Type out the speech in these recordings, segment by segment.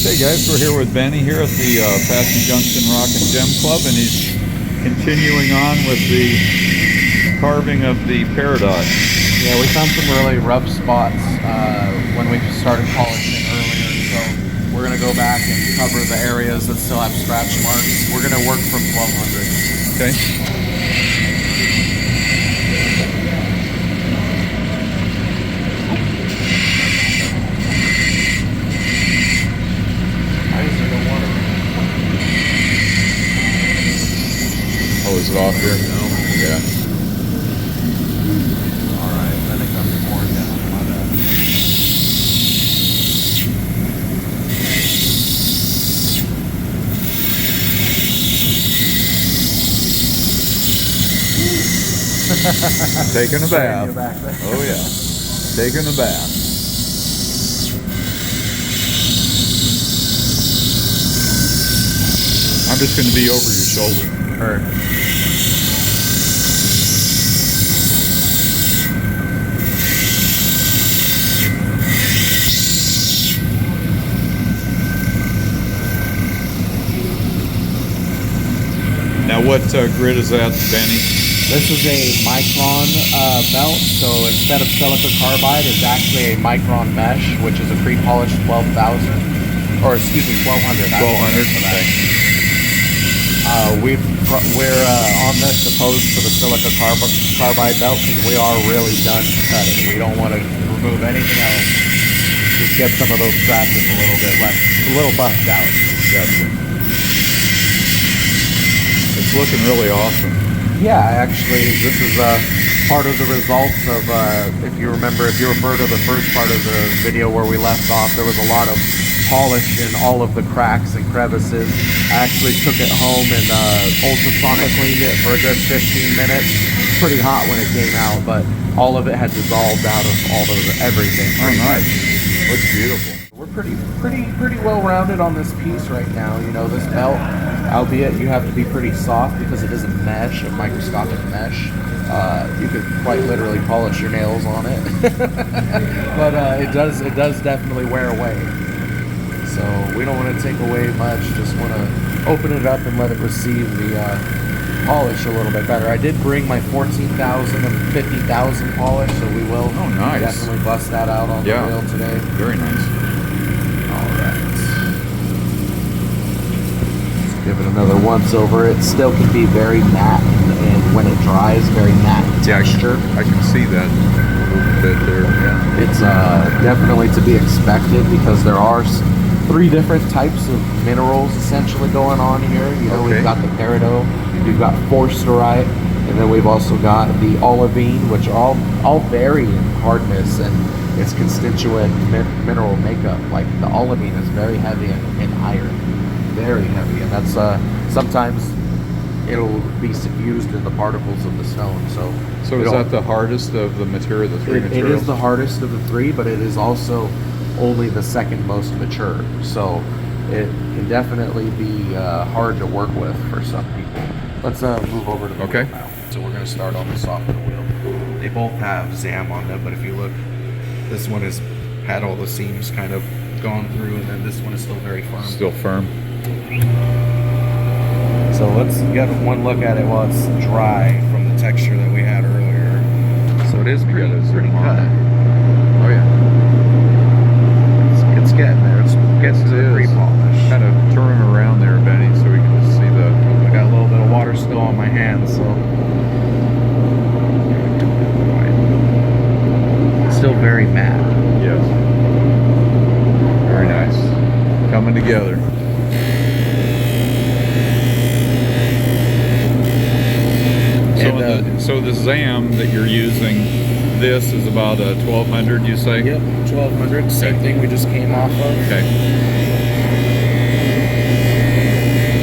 Hey guys, we're here with Benny here at the Passing Junction Rock and Gem Club, and he's continuing on with the carving of the Peridot. Yeah, we found some really rough spots when we started polishing earlier, so we're going to go back and cover the areas that still have scratch marks. We're going to work from 1200. Okay. Oh, is it off here? No. Yeah. Alright, I think I'm pouring down. My bad. Taking a bath. Oh yeah. Taking a bath. I'm just going to be over your shoulder. Heard. Now what grid is that, Benny? This is a micron belt, so instead of silica carbide, it's actually a micron mesh, which is a pre-polished 12,000, or excuse me, 1200. 1200. Okay. We're on this opposed to the silica carbide belt because we are really done cutting. We don't want to remove anything else. Just get some of those scratches a little bit less, a little buffed out. Gotcha. It's looking really awesome. Yeah, actually, this is part of the results of, if you refer to the first part of the video where we left off, there was a lot of polish in all of the cracks and crevices. I actually took it home and ultrasonic cleaned it for a good 15 minutes. Pretty hot when it came out, but all of it had dissolved out of everything. Oh, nice. Looks beautiful. We're pretty well rounded on this piece right now. You know, this belt, albeit you have to be pretty soft because it is a mesh, a microscopic mesh. You could quite literally polish your nails on it, but it does definitely wear away. So we don't want to take away much. Just want to open it up and let it receive the polish a little bit better. I did bring my 14,000 and 50,000 polish, so we will definitely bust that out on the wheel today. Very nice. Give it another once over. It still can be very matte, and when it dries, very matte texture. I can see that a little bit there. Yeah. It's definitely to be expected because there are 3 different types of minerals essentially going on here. You know, we've got the Peridot, we've got forsterite, and then we've also got the olivine, which all vary in hardness and its constituent mineral makeup. Like the olivine is very heavy in iron. Very heavy, and that's sometimes it'll be suffused in the particles of the stone. So is that the hardest of the material, the 3 materials? It is the hardest of the 3, but it is also only the second most mature. So it can definitely be hard to work with for some people. Let's move over to the wheel now. So we're going to start on the softer wheel. They both have ZAM on them, but if you look, this one has had all the seams kind of gone through, and then this one is still very firm. Still firm. So let's get one look at it while it's dry from the texture that we had earlier. So it is pretty cut. Oh yeah. It's getting there. It's getting to the pre-polish. Kind of turn them around there, Benny, so we can just see the... I got a little bit of water still on my hands, so... It's still very matte. Yes. Very nice. Coming together. So the ZAM that you're using, this is about a 1200, you say? Yep, 1200. Same thing we just came off of. Okay.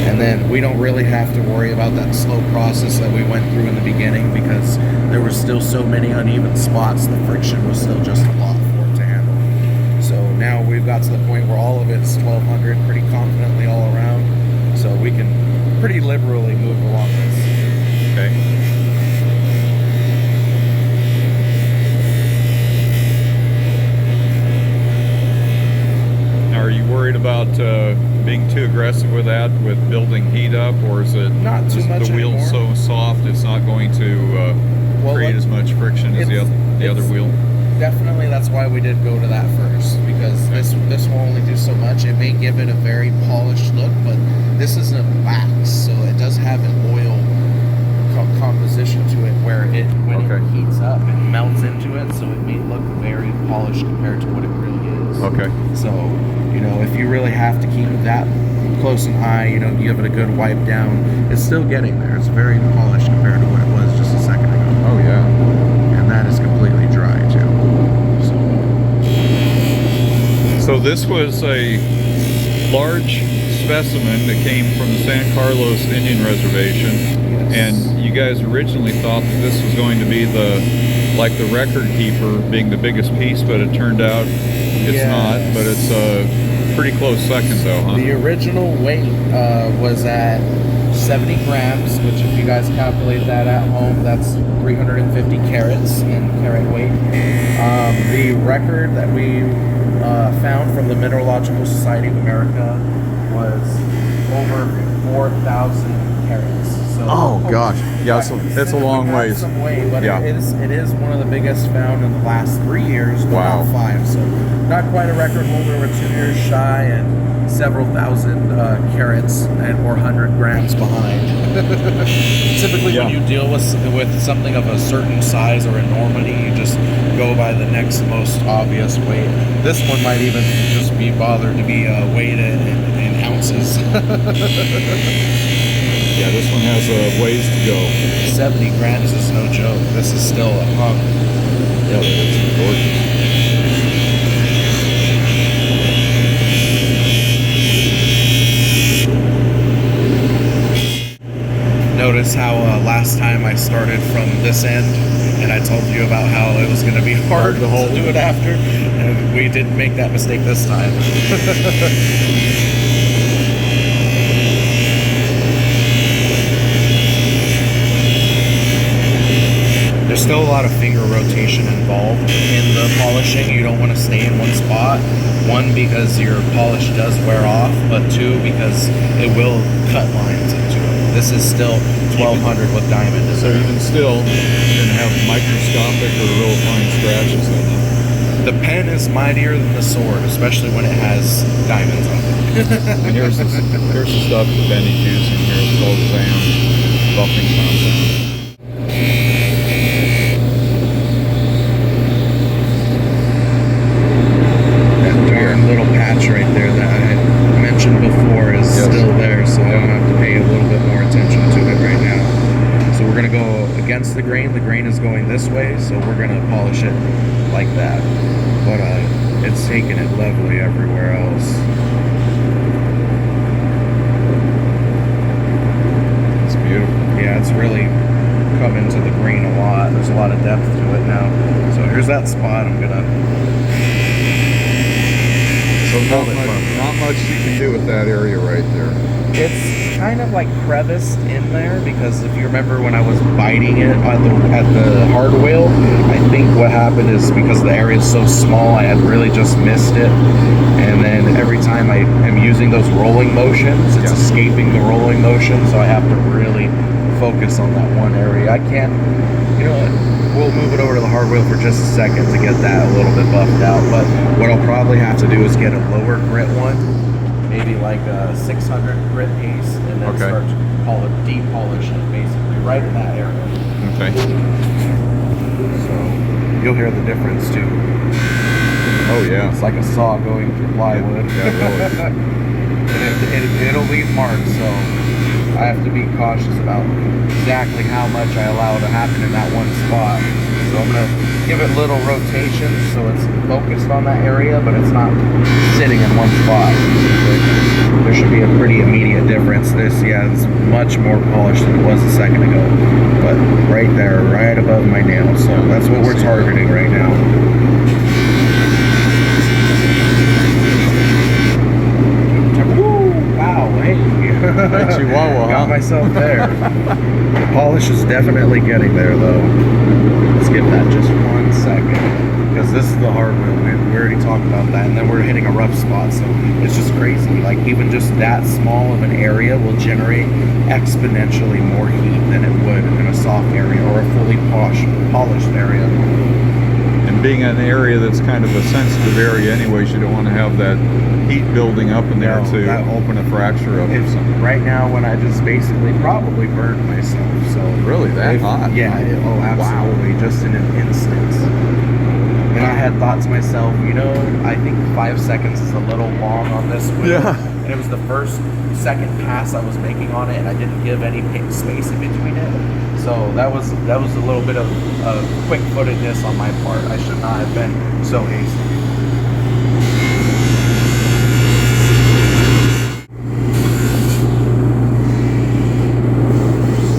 And then we don't really have to worry about that slow process that we went through in the beginning because there were still so many uneven spots. The friction was still just a lot for it to handle. So now we've got to the point where all of it's 1200 pretty confidently all around. So we can pretty liberally move along this. Okay. you worried about being too aggressive with that, with building heat up, or is it Not too much the wheel's anymore. so soft it's not going to create as much friction as the other wheel? Definitely, that's why we did go to that first, because this will only do so much. It may give it a very polished look, but this isn't wax, so it does have an oil composition to it where it when it heats up it melts into it, so it may look very polished compared to what it really is. Okay. So, you know, if you really have to keep it that close and high, you know, give it a good wipe down, it's still getting there. It's very polished compared to what it was just a second ago. Oh yeah. And that is completely dry too. So this was a large specimen that came from the San Carlos Indian Reservation. And you guys originally thought that this was going to be the record keeper, being the biggest piece, but it turned out it's not. But it's a pretty close second, though, huh? The original weight was at 70 grams, which if you guys calculate that at home, that's 350 carats in carat weight. The record that we found from the Mineralogical Society of America was over 4,000 carats. So, oh gosh, yeah, it's a long ways. Some weight, but it is one of the biggest found in the last 3 years, but not 5. So not quite a record holder. We're 2 years shy and several thousand carats or 100 grams behind. Typically, when you deal with something of a certain size or enormity, you just go by the next most obvious weight. This one might even just be bothered to be weighted in ounces. Yeah, this one has a ways to go. 70 grams is no joke. This is still a hunk. Yeah, it's gorgeous. Notice how last time I started from this end, and I told you about how it was going to be hard to do it after, and we didn't make that mistake this time. There's still a lot of finger rotation involved in the polishing. You don't want to stay in one spot. 1, because your polish does wear off, but 2, because it will cut lines into it. This is still 1200 with diamond. So even still, you're going to have microscopic or real fine scratches in it. The pen is mightier than the sword, especially when it has diamonds on it. And here's the stuff that Benny's using here. It's called Zam buffing compound. Little patch right there that I mentioned before is still there, so I'm gonna have to pay a little bit more attention to it right now. So we're gonna go against the grain. The grain is going this way, so we're gonna polish it like that. But it's taking it lovely everywhere else. It's beautiful. Yeah, it's really come into the grain a lot. There's a lot of depth to it now. So here's that spot. I'm gonna. So not much you can do with that area right there. It's kind of like creviced in there, because if you remember when I was biting it at the hard wheel, I think what happened is because the area is so small, I had really just missed it. And then every time I am using those rolling motions, it's escaping the rolling motion, so I have to really focus on that one area. I can't, you know what? We'll move it over to the hard wheel for just a second to get that a little bit buffed out. But what I'll probably have to do is get a lower grit one, maybe like a 600 grit piece, and then start to depolish it basically right in that area. Okay. So you'll hear the difference too. Oh yeah. It's like a saw going through plywood. Yeah, really. It'll leave marks, so I have to be cautious about exactly how much I allow to happen in that one spot. So I'm going to give it little rotation so it's focused on that area, but it's not sitting in one spot. There should be a pretty immediate difference. This, is much more polished than it was a second ago. But right there, right above my nail. So that's what we're targeting right now. Wow, hey. Chihuahua, Got myself there. The polish is definitely getting there, though. Let's give that just 1 second. because this is the hard wheel. We already talked about that, and then we're hitting a rough spot, so it's just crazy. Like even just that small of an area will generate exponentially more heat than it would in a soft area or a fully polished area. And being an area that's kind of a sensitive area anyways, you don't want to have that heat building up in there to open a fracture up or something. Right now, when I just basically probably burned myself. So really, that hot? Yeah. Oh, absolutely. Wow. Just in an instant. And I had thought to myself, you know, I think 5 seconds is a little long on this wheel. Yeah. And it was the second pass I was making on it, and I didn't give any space in between it. So that was a little bit of quick-footedness on my part. I should not have been so hasty.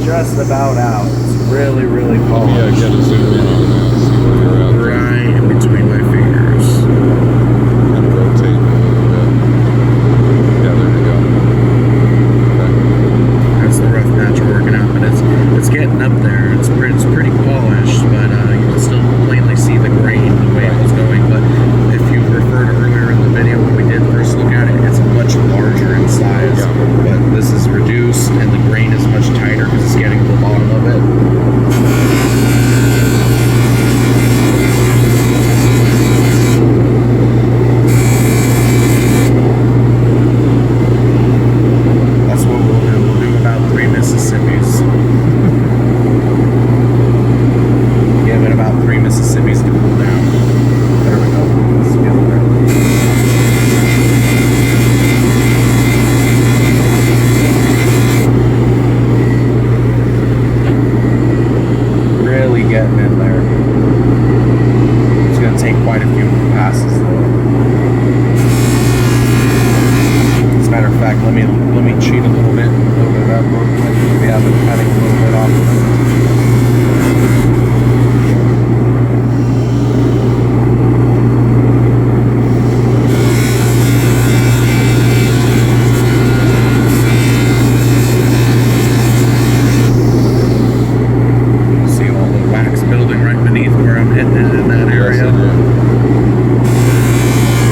Just about out. It's really, really polished. Yeah, get a zoom in on that and see where you're at. Right in between my fingers. Kind of rotate a little bit. Yeah, there you go. Okay. That's the rough patch we're working out, but it's getting up there. It's pretty polished, but you can still plainly see the grain the way it was going. But if you referred earlier in the video when we did first look at it, it's much larger in size. Yeah. But this is reduced, and the grain is much tighter because it's getting to the bottom of it. That's what we'll do. We'll do about 3 Mississippis. Give it about 3 Mississippis to cool down. There we go. Let's get there. Really getting in there. It's going to take quite a few passes though. As a matter of fact, let me cheat a little bit and load it up real quick. Maybe I've been cutting a little bit off of it. See all the wax building right beneath where I'm hitting it in that area.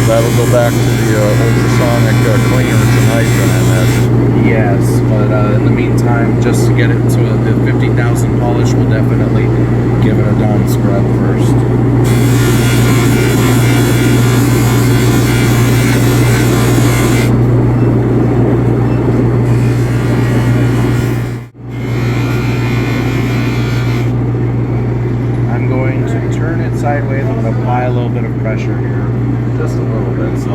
That'll go back to the ultrasonic cleaner tonight, then I imagine. Yes, but in the meantime, just to get it to the 50,000 polish, we'll definitely give it a Dawn scrub first. I'm going to turn it sideways. I'm going to apply a little bit of pressure here, just a little bit. So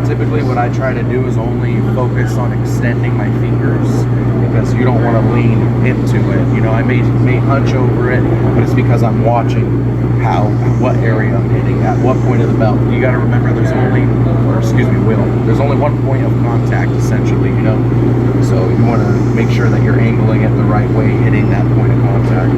typically what I try to do is only focus on extending my fingers because you don't want to lean into it. You know, I may hunch over it, but it's because I'm watching what area I'm hitting at what point of the belt. You got to remember there's only one point of contact essentially, you know. So you want to make sure that you're angling it the right way, hitting that point of contact.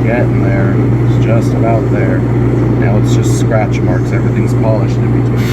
Getting there. It's just about there. Now it's just scratch marks. Everything's polished in between.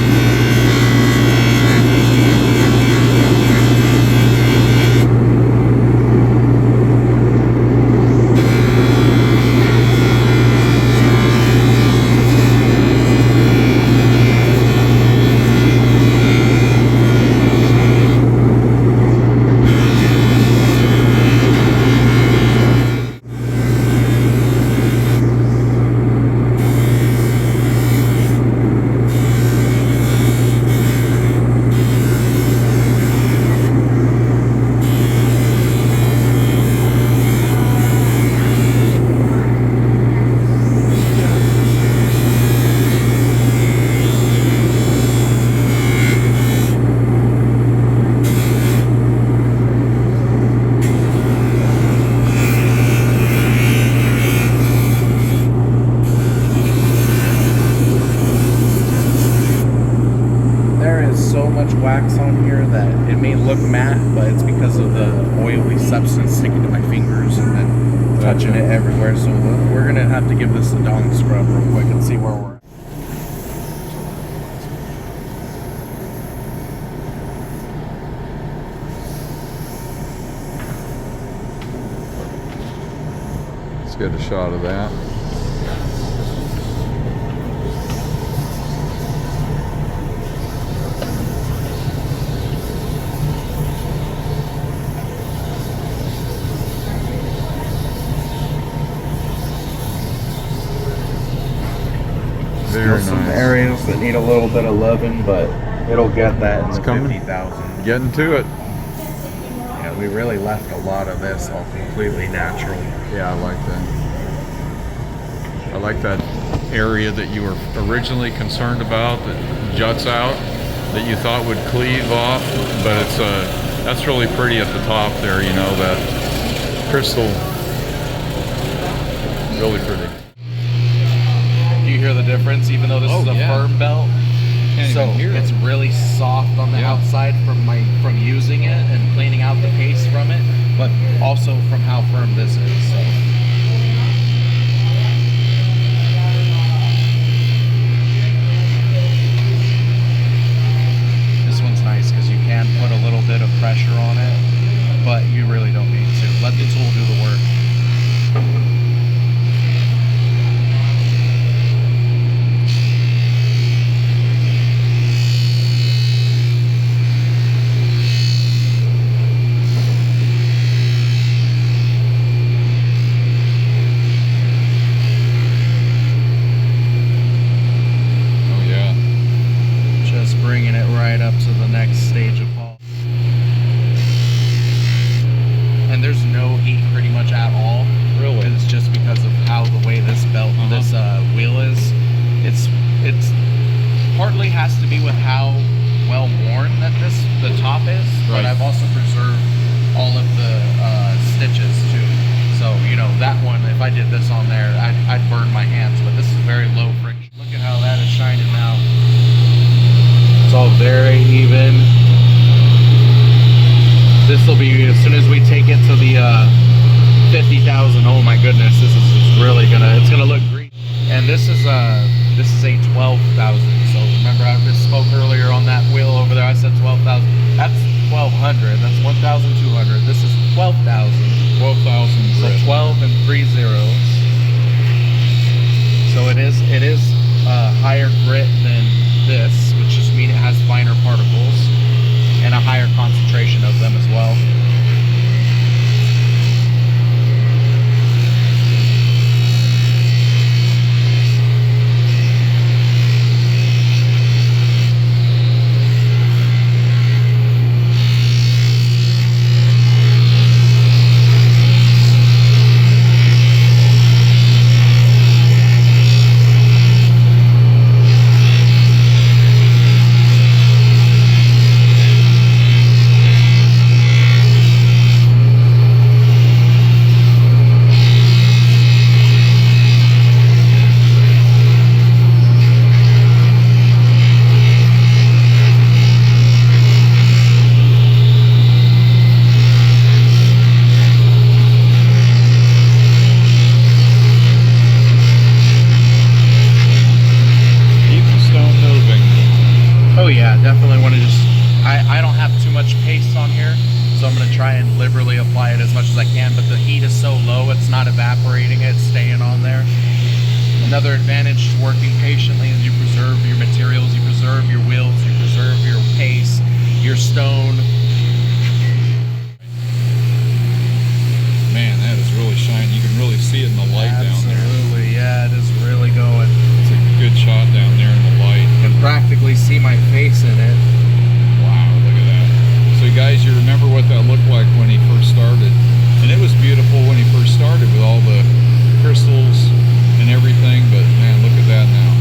Wax on here that it may look matte, but it's because of the oily substance sticking to my fingers, and then touching it everywhere. So we're gonna have to give this a Dawn scrub real quick and see where we're at. Let's get a shot of that. Still some areas that need a little bit of loving, but it'll get that in the 50,000. Getting to it. Yeah, we really left a lot of this all completely natural. Yeah, I like that. I like that area that you were originally concerned about that juts out, that you thought would cleave off, but it's that's really pretty at the top there, you know, that crystal, really pretty. Do you hear the difference? Even though this is a firm belt, so it's really soft on the outside from using it and cleaning out the paste from it, but also from how firm this is. So. This one's nice because you can put a little bit of pressure on it, but you really don't need to. Let the tool do the work. Bringing it right up to the next stage of polish. And there's no heat pretty much at all. Really? It's just because of how the way this belt, this wheel is. It's partly has to be with how well worn that the top is, but I've also preserved all of the stitches too. So, you know, that one, if I did this on there, I'd burn my hands, but this is very low friction. Look at how that is shining now. It's all very even. This will be, as soon as we take it to the 50,000, oh my goodness, this is really it's gonna look green. And this is a 12,000. So remember I spoke earlier on that wheel over there, I said 12,000. That's 1,200, that's 1,200. This is 12,000. 12,000. So 12 and 3 zeros. So it is higher grit than this, which just means it has finer particles and a higher concentration of them as well. Oh yeah, definitely want to just, I don't have too much paste on here, so I'm going to try and liberally apply it as much as I can, but the heat is so low, it's not evaporating, it's staying on there. Another advantage to working patiently is you preserve your materials, you preserve your wheels, you preserve your paste, your stone. Man, that is really shiny. You can really see it in the light down there. Absolutely, yeah, it is really going. It's a good shot down there in the light. You can practically see my face in it. Wow, look at that. So guys, you remember what that looked like when he first started. And it was beautiful when he first started with all the crystals and everything, but man, look at that now.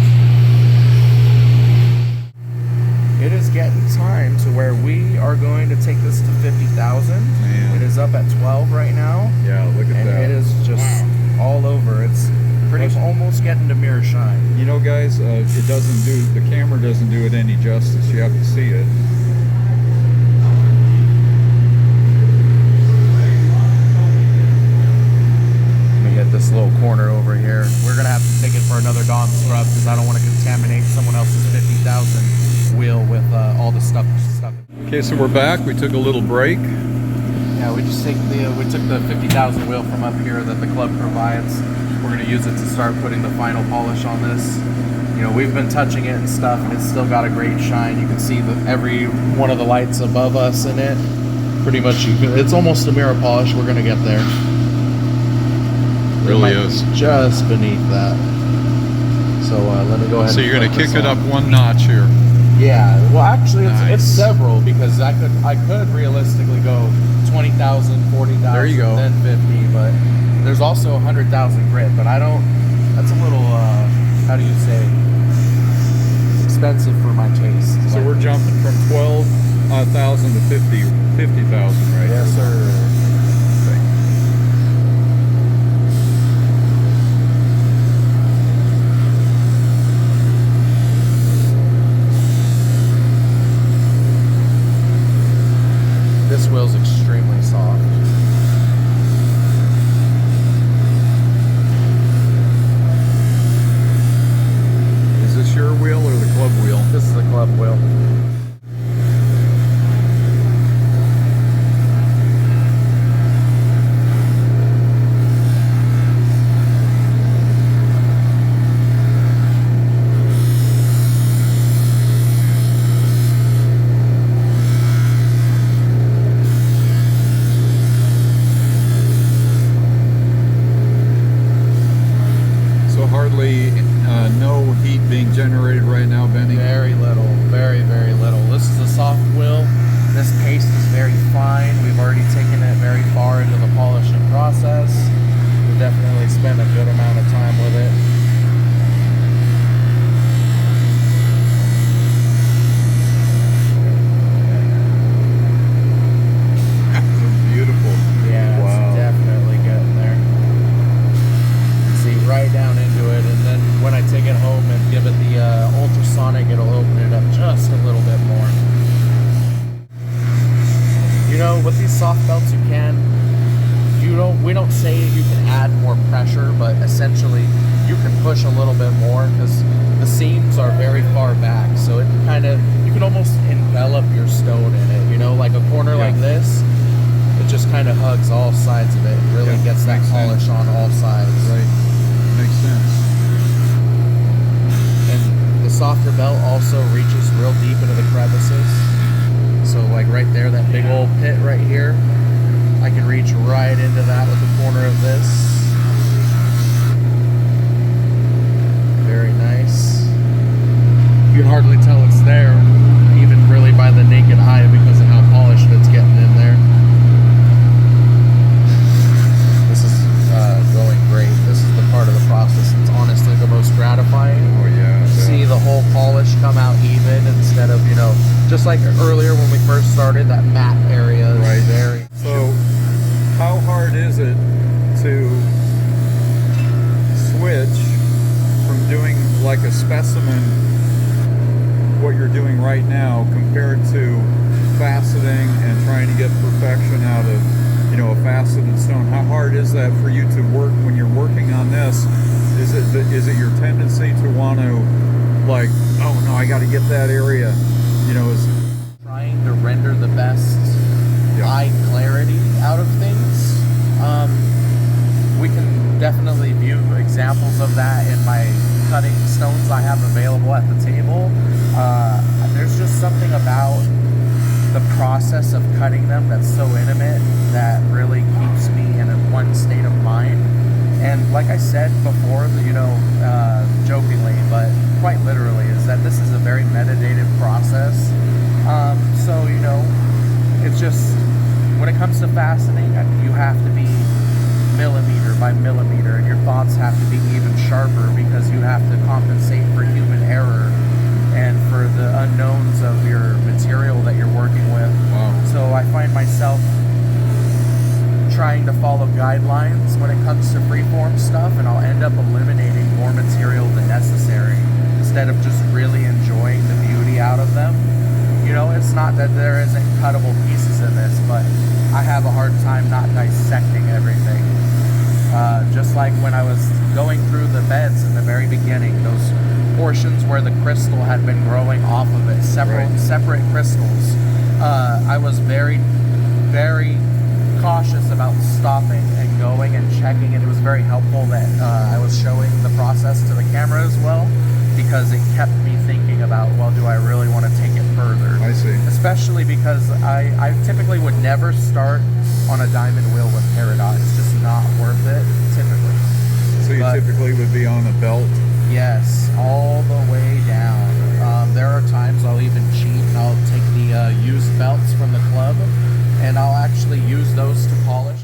It is getting time to where we are going to take this to 50,000. It is up at 12 right now. Yeah, look at that. And it is just all over. It's pretty almost getting to mirror shine. You know, guys, it doesn't do, the camera doesn't do it any justice. You have to see it. this little corner over here. We're gonna have to take it for another Dawn scrub because I don't want to contaminate someone else's 50,000 wheel with all the stuff stuck. Okay, so we're back. We took a little break. Yeah, we took the 50,000 wheel from up here that the club provides. We're gonna use it to start putting the final polish on this. You know, we've been touching it and stuff, and it's still got a great shine. You can see every one of the lights above us in it. Pretty much, it's almost a mirror polish. We're gonna get there. Really is. Just beneath that. So let me go ahead. So you're gonna kick it up one notch here. Yeah. Well, actually, Nice. it's several because I could realistically go 20,000, 40,000, There you go. then 50, but there's also 100,000 grit. But I don't. That's a little. How do you say? Expensive for my taste. So we're jumping from 12,000 to 50,000, right? Yes, sir. Okay. This wheel's extremely soft. Is this your wheel or the club wheel? This is the club wheel. Hardly no heat being generated right now, Benny. Very little, very, very little. This is a soft wheel. This paste is very fine. We've already taken it very far into the polishing process. We definitely spent a good amount of time with it. Beautiful. Yeah, Wow. it's definitely getting there. See right down into it, and then when I take it home and give it the ultrasonic, it'll open it up just a little bit more. You know, with these soft belts, we don't say you can add more pressure, but essentially you can push a little bit more because the seams are very far back, so it you can almost envelop your stone in it. You know, like a corner like this, it just kind of hugs all sides of it. It really gets that polish on all sides. Right. Makes sense. And the softer belt also reaches real deep into the crevices. So like right there, that big old pit right here, I can reach right into that with the corner of this. Very nice. You can hardly tell it's there, even really by the naked eye because of how polished it's getting in there. This is going great. This is the part of the process that's honestly the most gratifying. Oh yeah. See the whole polish come out even instead of, you know, just like earlier when we first started, that matte area is Right. very... So how hard is it to switch from doing like a specimen, what you're doing right now, compared to faceting and trying to get perfection out of, you know, a faceted stone? How hard is that for you to work when you're working on this? Is it your tendency to want to, like, oh no, I got to get that area, you know, is trying to render the best eye clarity out of things. We can definitely view examples of that in my cutting stones I have available at the table. There's just something about the process of cutting them that's so intimate that really keeps me in one state of mind. And like I said before, you know, jokingly, but quite literally, is that this is a very meditative process. So, you know, it's just, when it comes to faceting, you have to be millimeter by millimeter, and your thoughts have to be even sharper because you have to compensate for human error and for the unknowns of your material that you're working with. wow. So I find myself trying to follow guidelines when it comes to freeform stuff, and I'll end up eliminating more material than necessary instead of just really enjoying the beauty out of them. You know, it's not that there isn't cuttable pieces in this, but I have a hard time not dissecting everything. just like when I was going through the beds in the very beginning, those portions where the crystal had been growing off of it, separate crystals. I was very, very cautious about stopping and going and checking, and it was very helpful that I was showing the process to the camera as well, because it kept me thinking about, well, do I really want to take it further? I see. Especially because I typically would never start on a diamond wheel with Peridot. It's just not worth it, typically. So you typically would be on a belt? Yes, all the way down. There are times I'll even cheat and I'll take the used belts from the club and I'll actually use those to polish.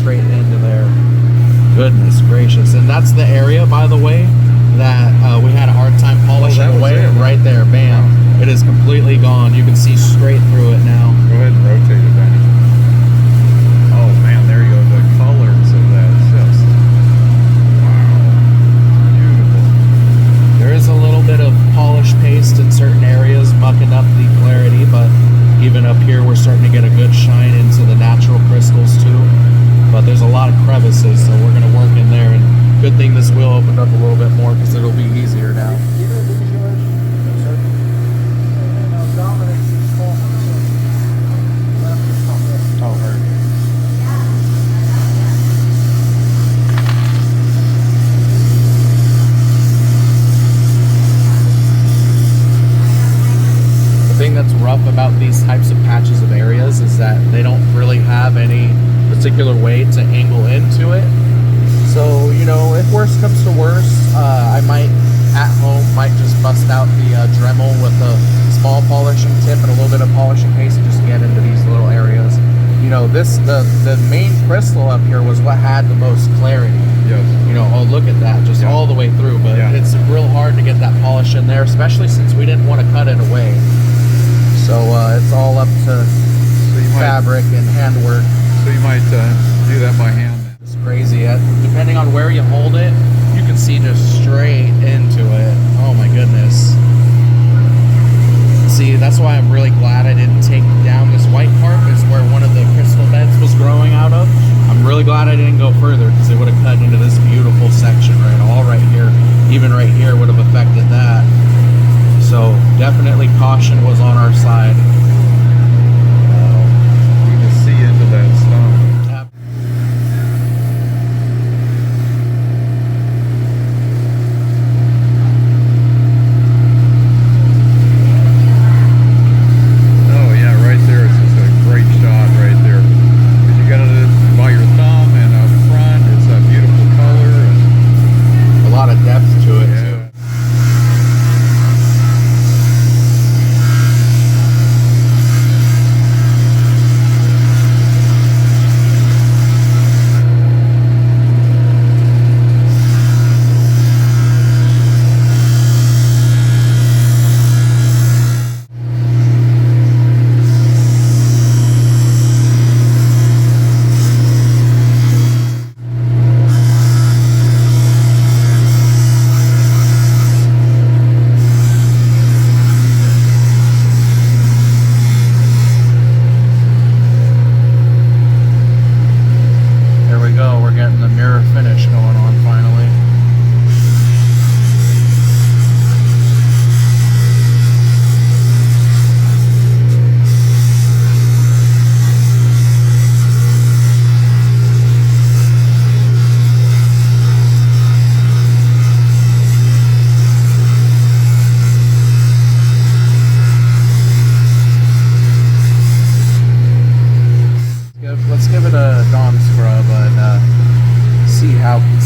Straight into there. Goodness gracious. And that's the area, by the way, that we had a hard time polishing away. Right there, bam. Wow. It is completely gone. You can see straight through it now. Go ahead and rotate it, Benny. Oh man, there you go. The colors of that. It's just wow. Beautiful. There is a little bit of polish paste in certain areas mucking up the clarity, but even up here we're starting to get a good shine into the natural crystals too. But there's a lot of crevices, so we're going to work in there. And good thing this wheel opened up a little bit more because it'll be easier now. Oh, her. The thing that's rough about these types of patches of areas is that they don't really have any particular way to angle into it. So, you know, if worst comes to worst, I might at home just bust out the Dremel with a small polishing tip and a little bit of polishing paste and just get into these little areas. You know, the main crystal up here was what had the most clarity. Yes. You know, oh, look at that, just all the way through. But it's real hard to get that polish in there, especially since we didn't want to cut it away. So it's all up to fabric and handwork. So you might do that by hand. It's crazy. Depending on where you hold it, you can see just straight into it. Oh my goodness. See, that's why I'm really glad I didn't take down this white part. It's where one of the crystal beds was growing out of. I'm really glad I didn't go further because it would have cut into this beautiful section all right here. Even right here would have affected that. So definitely caution was on our side. That stone. Oh yeah, right there. It's just a great shot right there. Because you got it by your thumb and up front. It's a beautiful color and a lot of depth to it too.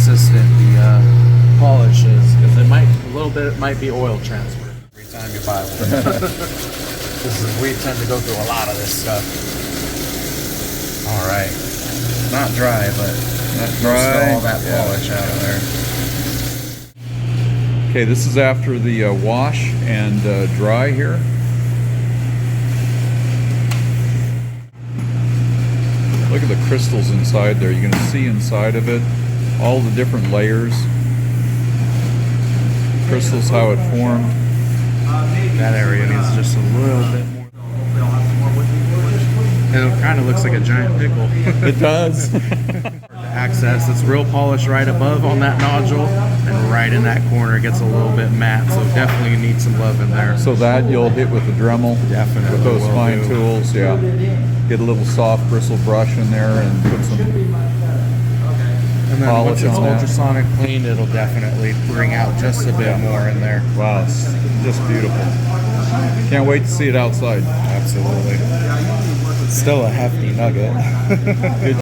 consistent the polish is, because it might, a little bit might be oil transfer every time you buy one. We tend to go through a lot of this stuff. All right, not dry, but Not most dry. all that polish out of there. Okay, this is after the wash and dry here. Look at the crystals inside there. You're going to see inside of it all the different layers. Crystals, how it formed. That area needs just a little bit more. It kind of looks like a giant pickle. It does. Access, it's real polished right above on that nodule, and right in that corner it gets a little bit matte, so definitely need some love in there. So that you'll hit with the Dremel. Definitely With those will fine do. tools, yeah. Get a little soft bristle brush in there and put some And then polish once it's on that. ultrasonic cleaned, it'll definitely bring out just a bit more in there. Wow, it's just beautiful. Can't wait to see it outside. Absolutely. Still a hefty nugget. Good